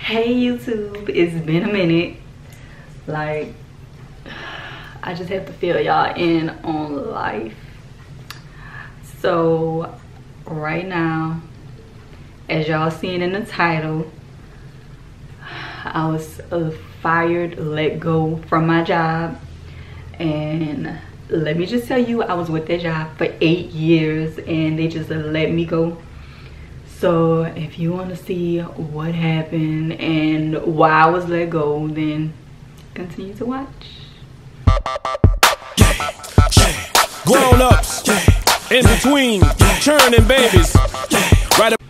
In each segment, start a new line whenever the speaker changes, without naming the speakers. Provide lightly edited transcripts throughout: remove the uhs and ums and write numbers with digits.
Hey YouTube, it's been a minute. Like, I just have to fill y'all in on life. So right now, as y'all seen in the title, I was fired, let go from my job. And let me just tell you, I was with that job for 8 years and they just let me go. So if you want to see what happened and why I was let go, then continue to watch.
Grown ups, in between, churning babies. Right up.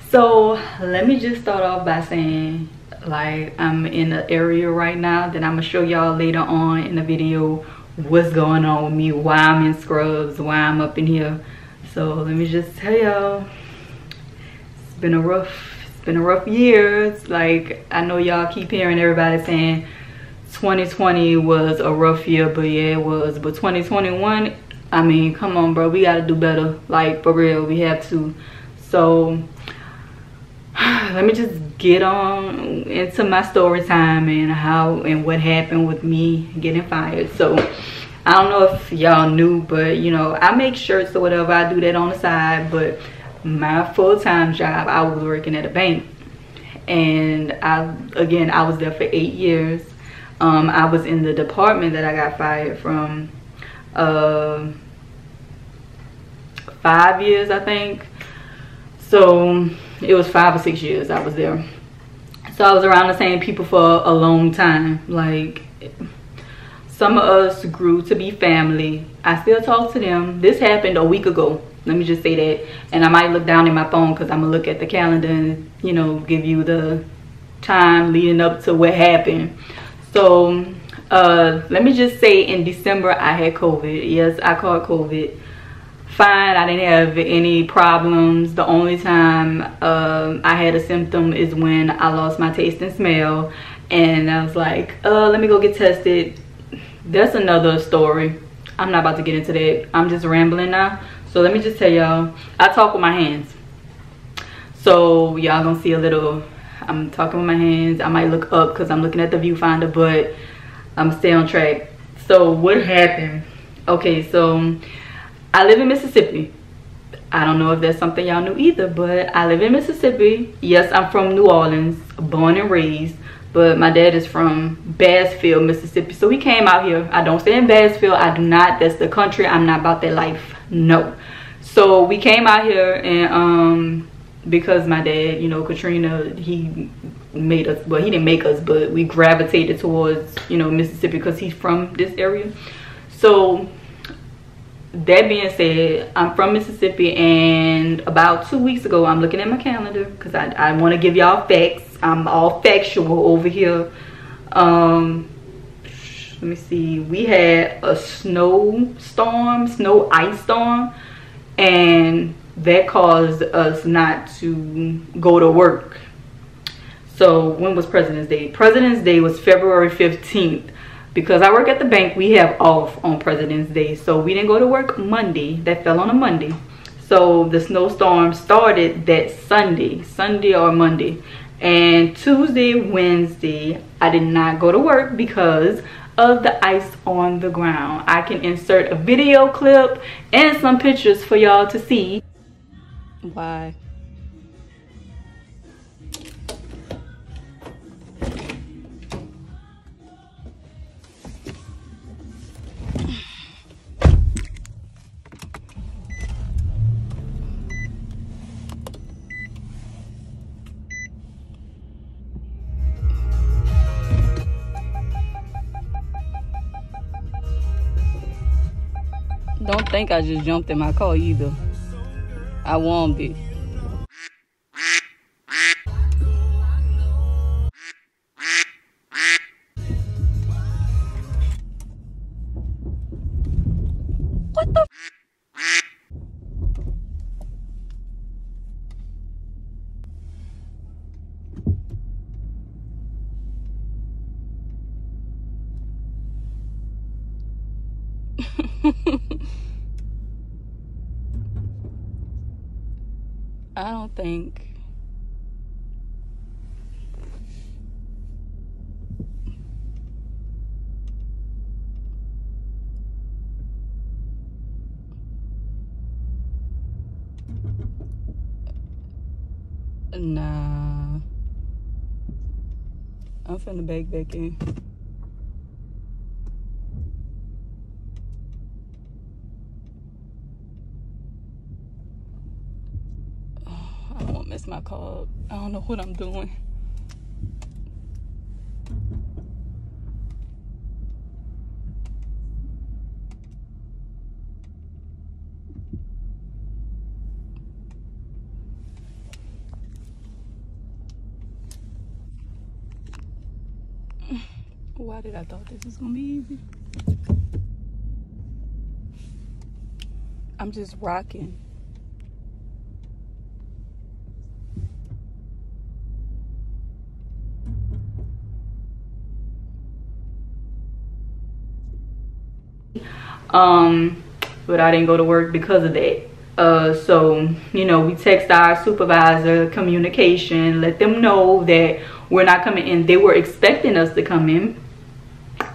So let me just start off by saying, like, I'm in an area right now that I'm gonna show y'all later on in the video what's going on with me, why I'm in scrubs, why I'm up in here. So let me just tell y'all, it's been a rough year. It's like, I know y'all keep hearing everybody saying 2020 was a rough year, but yeah, it was. But 2021, I mean, come on, bro, we gotta do better. Like, for real, we have to. So let me just get on into my story time and how and what happened with me getting fired. So I don't know if y'all knew, but you know, I make shirts or whatever. I do that on the side, but my full-time job, I was working at a bank, and I was there for 8 years. I was in the department that I got fired from 5 years, I think. So it was 5 or 6 years I was there. So I was around the same people for a long time. Like, some of us grew to be family. I still talk to them. This happened a week ago. Let me just say that. And I might look down at my phone because I'm going to look at the calendar and, you know, give you the time leading up to what happened. So let me just say, in December, I had COVID. Yes, I caught COVID. Fine, I didn't have any problems. The only time I had a symptom is when I lost my taste and smell, and I was like, let me go get tested. That's another story. I'm not about to get into that. I'm just rambling now. So let me just tell y'all, I talk with my hands. So y'all gonna see a little, I'm talking with my hands. I might look up because I'm looking at the viewfinder, but I'm gonna stay on track. So what happened? Okay, so I live in Mississippi. I don't know if that's something y'all knew either, but I live in Mississippi. Yes, I'm from New Orleans, born and raised, but my dad is from Bassfield, Mississippi. So we came out here. I don't stay in Bassfield. I do not. That's the country. I'm not about that life. No. So we came out here, and because my dad, you know, Katrina, he made us, well, he didn't make us, but we gravitated towards, you know, Mississippi because he's from this area. So that being said, I'm from Mississippi, and about 2 weeks ago, I'm looking at my calendar because I want to give y'all facts. I'm all factual over here. Let me see. We had a snow ice storm, and that caused us not to go to work. So when was President's Day? President's Day was February 15th. Because I work at the bank, we have off on President's Day. So we didn't go to work Monday. That fell on a Monday. So the snowstorm started that Sunday or Monday. And Tuesday, Wednesday, I did not go to work because of the ice on the ground. I can insert a video clip and some pictures for y'all to see. Why? Don't think I just jumped in my car either. I warmed it. What the? I don't think Nah. I'm finna bake back in. I don't want to miss my call. I don't know what I'm doing. Why did I thought this was gonna be easy? I'm just rocking. But I didn't go to work because of that. So, you know, we text our supervisor, communication, let them know that we're not coming in. They were expecting us to come in,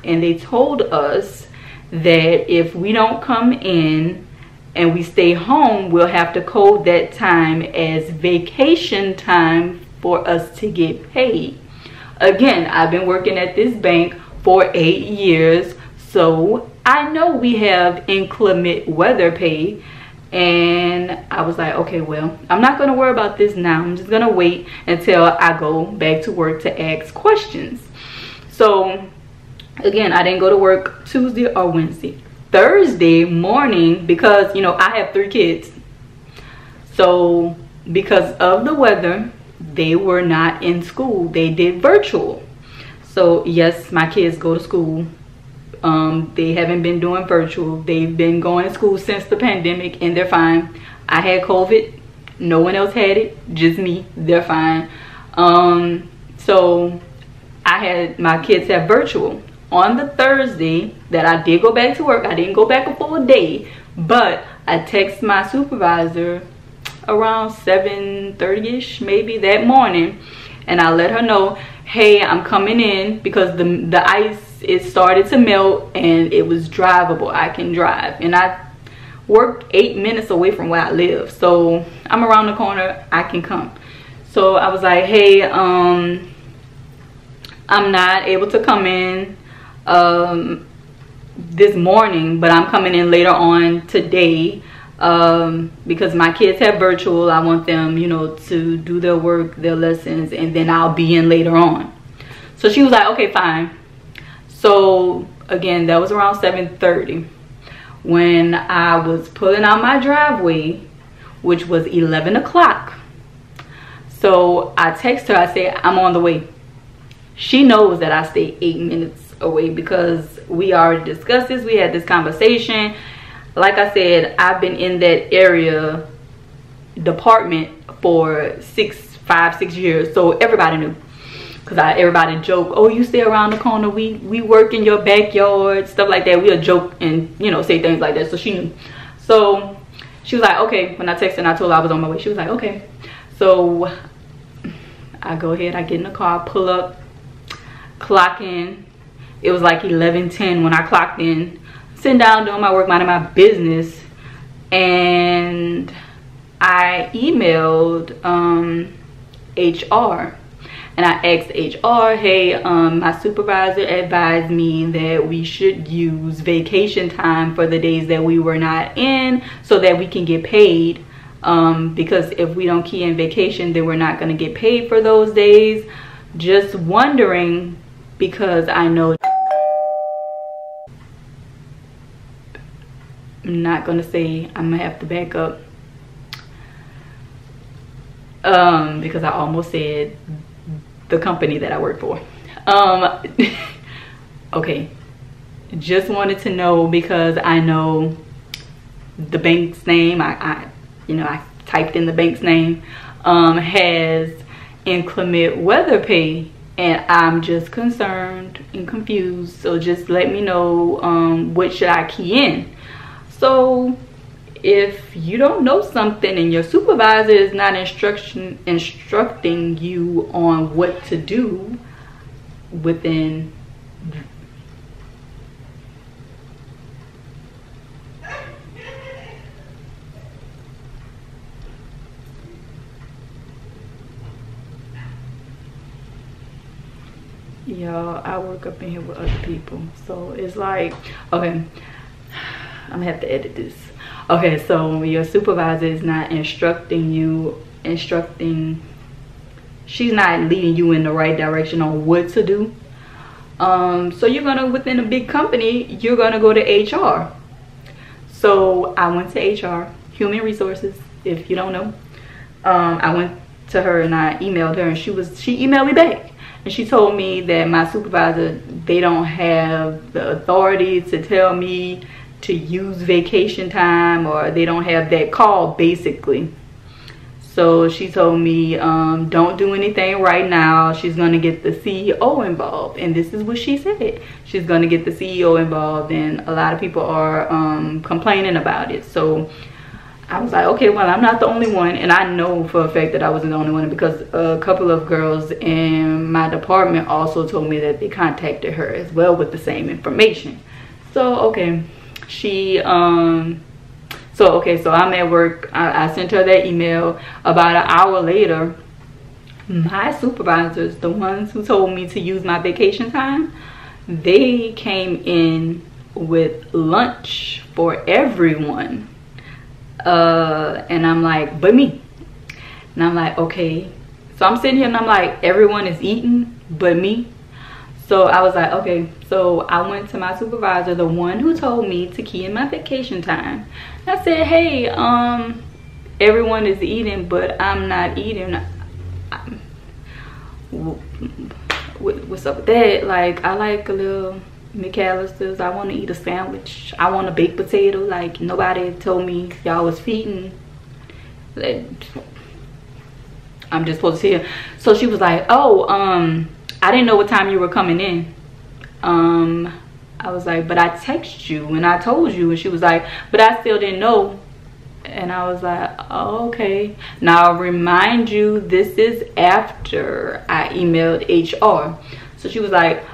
and they told us that if we don't come in and we stay home, we'll have to code that time as vacation time for us to get paid. Again, I've been working at this bank for 8 years, so I know we have inclement weather pay. And I was like, okay, well, I'm not going to worry about this now. I'm just going to wait until I go back to work to ask questions. So again, I didn't go to work Tuesday or Wednesday. Thursday morning, because, you know, I have 3 kids. So because of the weather, they were not in school. They did virtual. So yes, my kids go to school. They haven't been doing virtual. They've been going to school since the pandemic, and they're fine. I had COVID. No one else had it, just me. They're fine. So I had my kids have virtual. On the Thursday that I did go back to work, I didn't go back a full day, but I texted my supervisor around 7:30ish maybe that morning, and I let her know, hey, I'm coming in because the ice, it started to melt and it was drivable. I can drive, and I worked 8 minutes away from where I live, so I'm around the corner, I can come. So I was like, hey, I'm not able to come in this morning, but I'm coming in later on today because my kids have virtual. I want them, you know, to do their work, their lessons, and then I'll be in later on. So she was like, okay, fine. So again, that was around 7:30 when I was pulling out my driveway, which was 11 o'clock. So I text her, I said, I'm on the way. She knows that I stay 8 minutes away because we already discussed this. We had this conversation. Like I said, I've been in that area department for 5, 6 years, so everybody knew. Because everybody joke, oh, you stay around the corner, we work in your backyard, stuff like that. We'll joke and, you know, say things like that. So she knew. So she was like, okay. When I texted her and I told her I was on my way, she was like, okay. So I go ahead, I get in the car, pull up, clock in. It was like 11:10 when I clocked in, sitting down doing my work, minding my business, and I emailed HR. And I asked HR, hey, my supervisor advised me that we should use vacation time for the days that we were not in so that we can get paid. Because if we don't key in vacation, then we're not going to get paid for those days. Just wondering, because I know I'm not going to say, I'm going to have to back up. Because I almost said the company that I work for. Okay, just wanted to know because I know the bank's name. I typed in the bank's name. Has inclement weather pay, and I'm just concerned and confused. So just let me know what should I key in. So if you don't know something and your supervisor is not instructing you on what to do within y'all, I work up in here with other people, so it's like, okay, I'm gonna have to edit this. Okay, so your supervisor is not she's not leading you in the right direction on what to do. So you're gonna, within a big company, you're gonna go to HR. So I went to HR, human resources, if you don't know. I went to her and I emailed her, and she emailed me back, and she told me that my supervisor, they don't have the authority to tell me to use vacation time, or they don't have that call, basically. So she told me, don't do anything right now. She's going to get the CEO involved. And this is what she said. She's going to get the CEO involved, and a lot of people are complaining about it. So I was like, okay, well, I'm not the only one. And I know for a fact that I wasn't the only one, because a couple of girls in my department also told me that they contacted her as well with the same information. So, okay. So I'm at work. I sent her that email. About an hour later, my supervisors, the ones who told me to use my vacation time, they came in with lunch for everyone. And I'm like, but me. And I'm like, okay. So I'm sitting here and I'm like, everyone is eating but me. So I was like, okay. So I went to my supervisor, the one who told me to key in my vacation time. I said, hey, everyone is eating, but I'm not eating. What's up with that? Like, I like a little McAllister's. I want to eat a sandwich. I want a baked potato. Like, nobody told me y'all was feeding. I'm just supposed to see her. So she was like, oh, I didn't know what time you were coming in. I was like, but I texted you and I told you. And she was like, but I still didn't know. And I was like, oh, okay. Now I'll remind you, this is after I emailed HR. So she was like,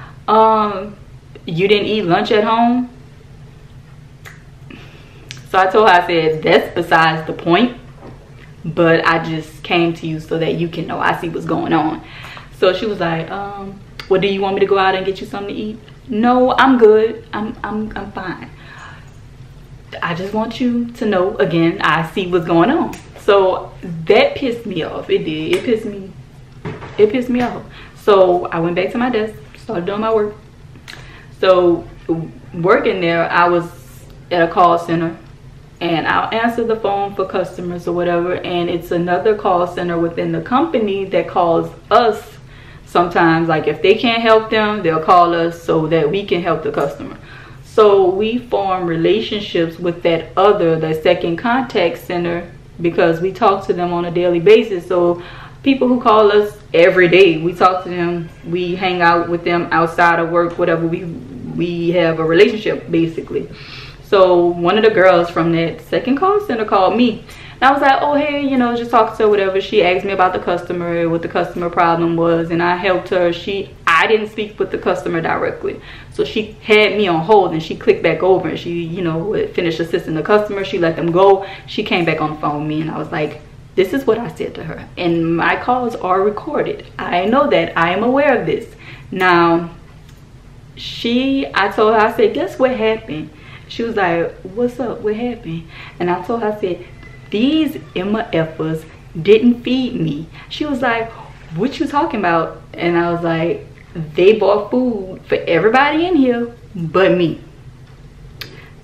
you didn't eat lunch at home? So I told her, I said, that's besides the point, but I just came to you so that you can know I see what's going on. So she was like, well, do you want me to go out and get you something to eat? No, I'm good. I'm fine. I just want you to know, again, I see what's going on. So that pissed me off. It did. It pissed me off. So I went back to my desk, started doing my work. So working there, I was at a call center, and I'll answer the phone for customers or whatever, and it's another call center within the company that calls us sometimes. Like, if they can't help them, they'll call us so that we can help the customer. So we form relationships with the second contact center, because we talk to them on a daily basis. So people who call us every day, we talk to them, we hang out with them outside of work, whatever. We have a relationship, basically. So one of the girls from that second call center called me. And I was like, oh, hey, you know, just talking to her, whatever. She asked me about the customer, what the customer problem was, and I helped her. I didn't speak with the customer directly. So she had me on hold, and she clicked back over, and she, you know, finished assisting the customer. She let them go. She came back on the phone with me, and I was like, this is what I said to her. And my calls are recorded. I know that. I am aware of this. Now, I told her, I said, guess what happened? She was like, what's up? What happened? And I told her, I said, these MFers didn't feed me. She was like, what you talking about? And I was like, they bought food for everybody in here but me.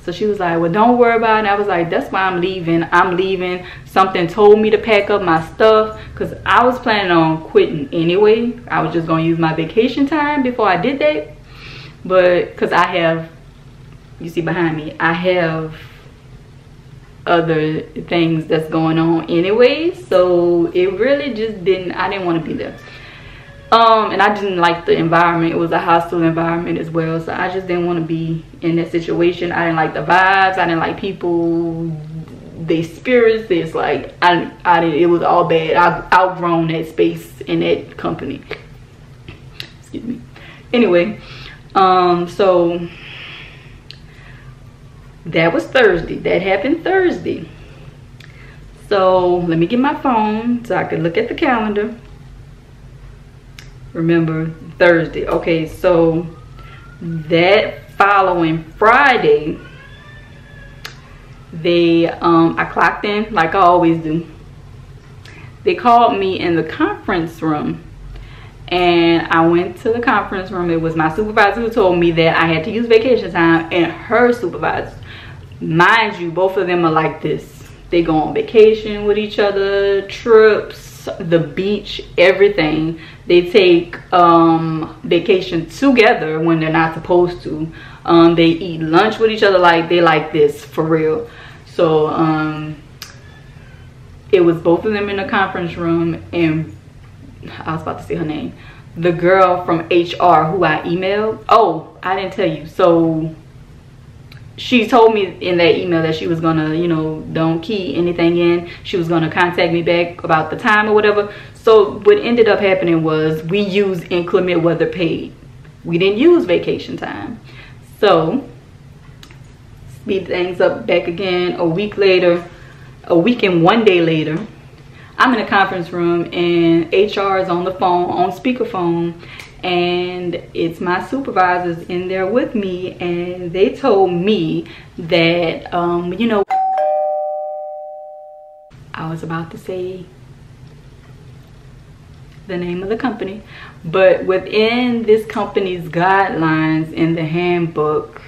So she was like, well, don't worry about it. I was like, that's why I'm leaving. I'm leaving. Something told me to pack up my stuff, because I was planning on quitting anyway. I was just going to use my vacation time before I did that. But because I have, you see behind me, I have other things that's going on anyway. So it really just I didn't want to be there. And I didn't like the environment. It was a hostile environment as well. So I just didn't want to be in that situation. I didn't like the vibes. I didn't like people, their spirits. It's like, it was all bad. I've outgrown that space in that company. Excuse me. Anyway, so that was Thursday. That happened Thursday. So let me get my phone so I can look at the calendar. remember, Thursday. Okay, so that following Friday, I clocked in like I always do. They called me in the conference room, and I went to the conference room. It was my supervisor who told me that I had to use vacation time, and her supervisor. Mind you, both of them are like this. They go on vacation with each other, trips, the beach, everything. They take vacation together when they're not supposed to. They eat lunch with each other. Like, they like this for real. So it was both of them in the conference room, and I was about to say her name, the girl from HR who I emailed. Oh, I didn't tell you. So she told me in that email that she was gonna, you know, don't key anything in. She was gonna contact me back about the time or whatever. So what ended up happening was we used inclement weather paid. We didn't use vacation time. So speed things up back again. A week later, a week and 1 day later, I'm in a conference room and HR is on the phone, on speakerphone, and it's my supervisors in there with me, and they told me that you know, I was about to say the name of the company, but within this company's guidelines in the handbook,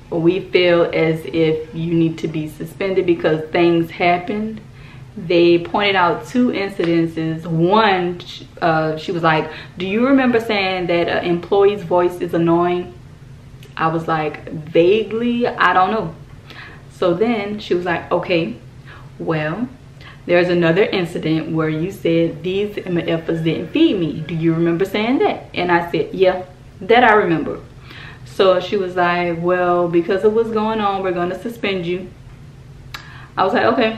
we feel as if you need to be suspended because things happened. They pointed out 2 incidences. One, she was like, do you remember saying that an employee's voice is annoying? I was like, vaguely, I don't know. So then she was like, okay, well, there's another incident where you said these MFers didn't feed me. Do you remember saying that? And I said, yeah, that I remember. So she was like, well, because of what's going on, we're going to suspend you. I was like, okay.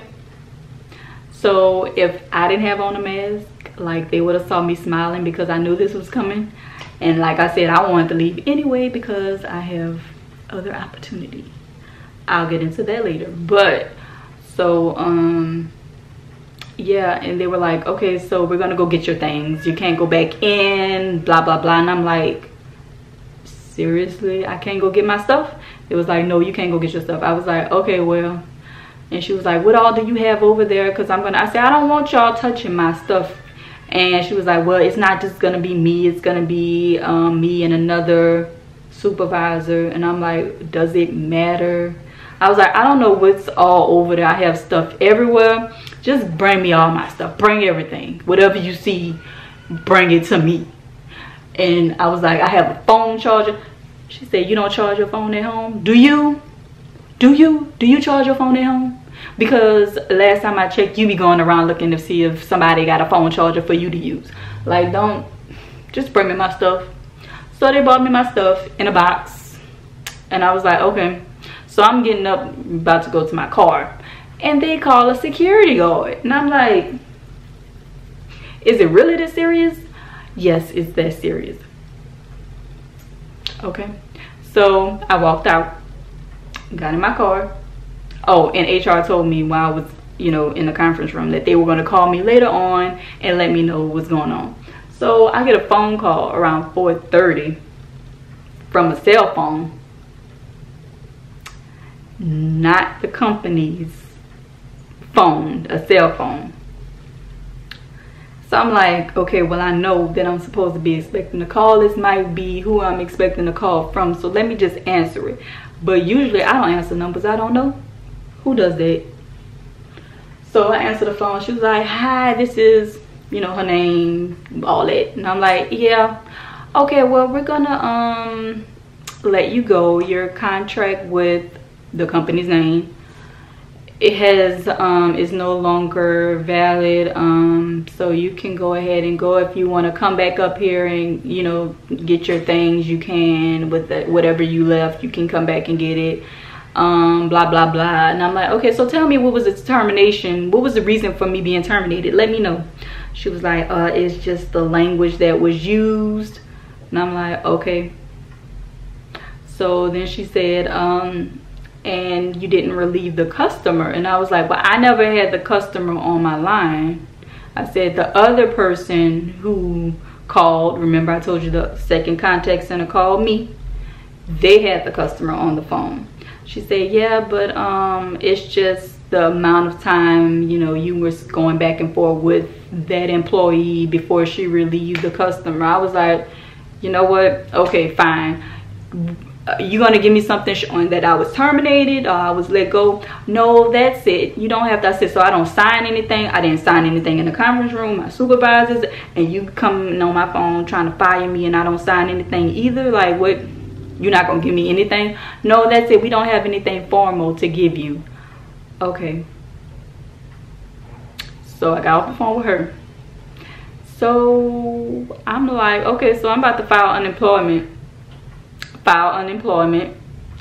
So if I didn't have on a mask, like, they would have saw me smiling because I knew this was coming. And like I said, I wanted to leave anyway because I have other opportunity. I'll get into that later. But so yeah, and they were like, okay, so we're gonna go get your things. You can't go back in, blah blah blah. And I'm like, seriously, I can't go get my stuff? It was like, no, you can't go get your stuff. I was like, okay, well. And she was like, what all do you have over there? Because I said, I don't want y'all touching my stuff. And she was like, well, it's not just gonna be me, it's gonna be me and another supervisor. And I'm like, does it matter? I was like, I don't know what's all over there. I have stuff everywhere. Just bring me all my stuff. Bring everything. Whatever you see, bring it to me. And I was like, I have a phone charger. She said, you don't charge your phone at home? Do you? Do you charge your phone at home? Because last time I checked, you be going around looking to see if somebody got a phone charger for you to use. Like, don't, just bring me my stuff. So they bought me my stuff in a box. And I was like, okay. So I'm getting up, about to go to my car. And they call a security guard. And I'm like, is it really that serious? Yes, it's that serious. Okay. So I walked out, got in my car. Oh, and HR told me while I was, you know, in the conference room that they were going to call me later on and let me know what's going on. So I get a phone call around 4:30 from a cell phone. Not the company's phone, a cell phone. So I'm like, okay, well, I know that I'm supposed to be expecting a call. This might be who I'm expecting a call from, so let me just answer it. But usually I don't answer numbers I don't know. Who does that? So I answered the phone. She was like, hi, this is, you know, her name, all that. And I'm like, yeah, okay, well, we're gonna let you go. Your contract with the company's name, it has is no longer valid, so you can go ahead and go. If you want to come back up here and, you know, get your things, you can. With the, whatever you left, you can come back and get it, blah blah blah. And I'm like, okay, so tell me, what was the termination, what was the reason for me being terminated? Let me know. She was like, it's just the language that was used. And I'm like, okay. So then she said, and you didn't relieve the customer. And I was like, well, I never had the customer on my line. I said the other person who called, remember I told you the second contact center called me, they had the customer on the phone. She said, yeah, but it's just the amount of time, you know, you were going back and forth with that employee before she relieved the customer. I was like, you know what, okay, fine. You gonna give me something showing that I was terminated or I was let go? No, that's it. You don't have to. I said, so I don't sign anything. I didn't sign anything in the conference room, my supervisors, and you come on my phone trying to fire me and I don't sign anything either? Like, what? You're not gonna give me anything? No, that's it. We don't have anything formal to give you. Okay. So I got off the phone with her. So I'm like, okay, so I'm about to file unemployment.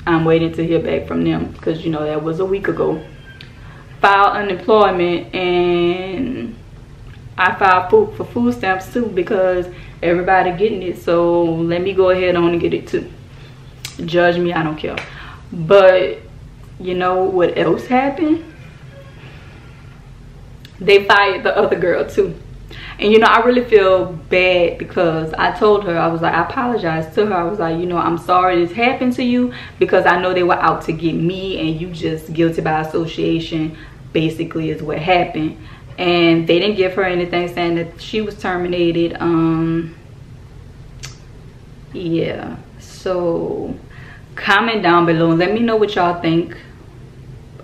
I'm waiting to hear back from them because, you know, that was a week ago. File unemployment, and I filed for food stamps too because everybody getting it. So let me go ahead on and get it too. Judge me, I don't care. But you know what else happened? They fired the other girl too. And, you know, I really feel bad because I told her, I was like, I apologized to her. I was like, you know, I'm sorry this happened to you because I know they were out to get me and you just guilty by association, basically, is what happened. And they didn't give her anything saying that she was terminated. Yeah. So comment down below and let me know what y'all think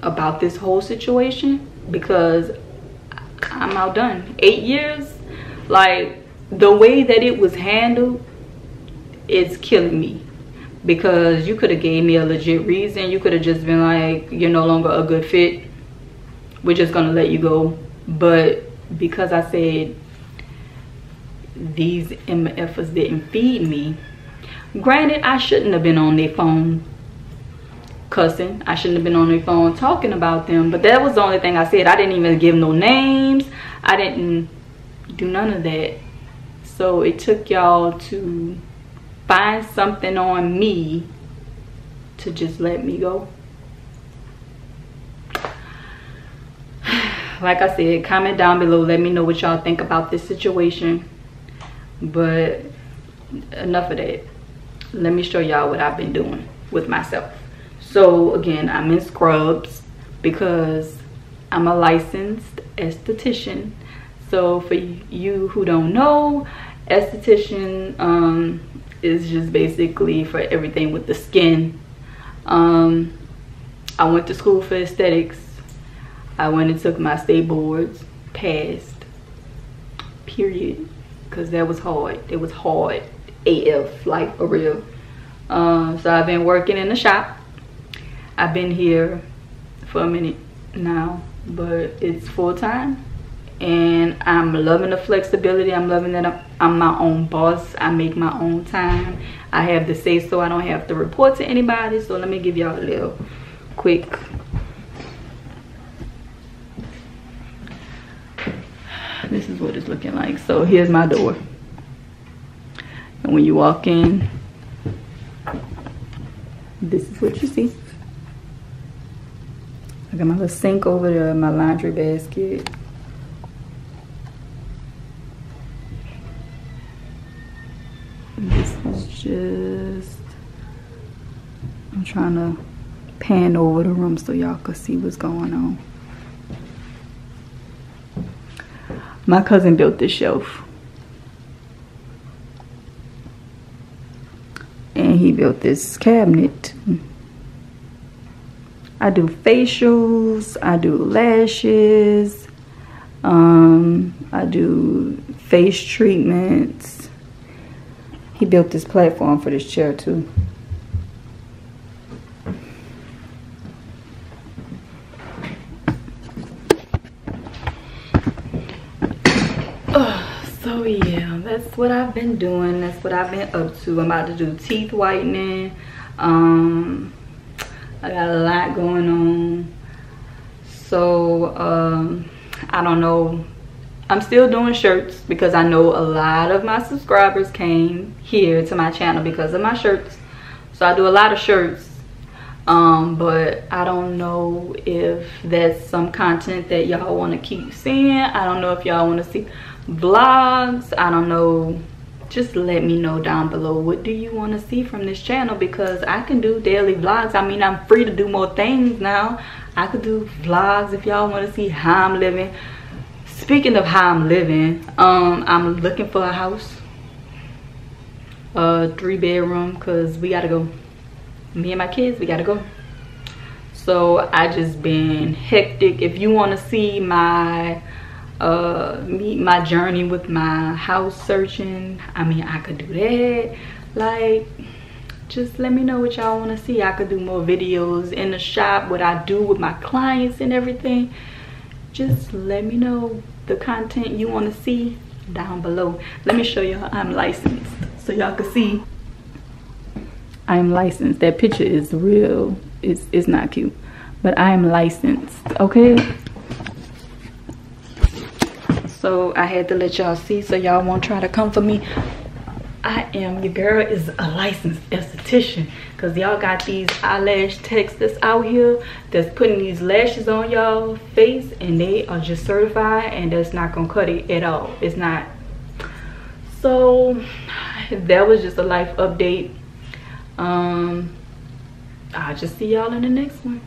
about this whole situation because I'm outdone. 8 years. Like, the way that it was handled is killing me because you could have gave me a legit reason. You could have just been like, you're no longer a good fit, we're just gonna let you go. But because I said these MFers didn't feed me, granted, I shouldn't have been on their phone cussing. I shouldn't have been on their phone talking about them, but that was the only thing I said. I didn't even give no names. I didn't do none of that. So it took y'all to find something on me to just let me go. Like I said, comment down below, let me know what y'all think about this situation. But enough of that. Let me show y'all what I've been doing with myself. So again, I'm in scrubs because I'm a licensed esthetician. So for you who don't know, esthetician is just basically for everything with the skin. I went to school for aesthetics. I went and took my state boards, passed, period, because that was hard. It was hard AF, like for real. So I've been working in the shop. I've been here for a minute now, but it's full time. And I'm loving the flexibility. I'm loving that I'm my own boss. I make my own time. I have the say so. I don't have to report to anybody. So let me give y'all a little quick. This is what it's looking like. So here's my door. And when you walk in, this is what you see. I got my little sink over there, my laundry basket. This is just, I'm trying to pan over the room so y'all can see what's going on. My cousin built this shelf. And he built this cabinet. I do facials, I do lashes, I do face treatments. He built this platform for this chair too. So yeah, that's what I've been doing. That's what I've been up to. I'm about to do teeth whitening. I got a lot going on. So I don't know. I'm still doing shirts because I know a lot of my subscribers came here to my channel because of my shirts. So I do a lot of shirts. But I don't know if that's some content that y'all want to keep seeing. I don't know if y'all want to see vlogs. I don't know. Just let me know down below, what do you want to see from this channel, because I can do daily vlogs. I mean, I'm free to do more things now. I could do vlogs if y'all want to see how I'm living. Speaking of how I'm living, I'm looking for a house, a 3-bedroom, because we gotta go. Me and my kids, we gotta go. So I just been hectic. If you want to see my my journey with my house searching, I mean, I could do that. Like, just let me know what y'all want to see. I could do more videos in the shop, what I do with my clients and everything. Just let me know the content you want to see down below. Let me show y'all I'm licensed so y'all can see I'm licensed. That picture is real. It's not cute, but I am licensed, okay? So I had to let y'all see so y'all won't try to come for me. Your girl is a licensed esthetician, because y'all got these eyelash techs that's out here that's putting these lashes on y'all face, and they are just certified, and that's not gonna cut it at all. It's not. So that was just a life update. I'll just see y'all in the next one.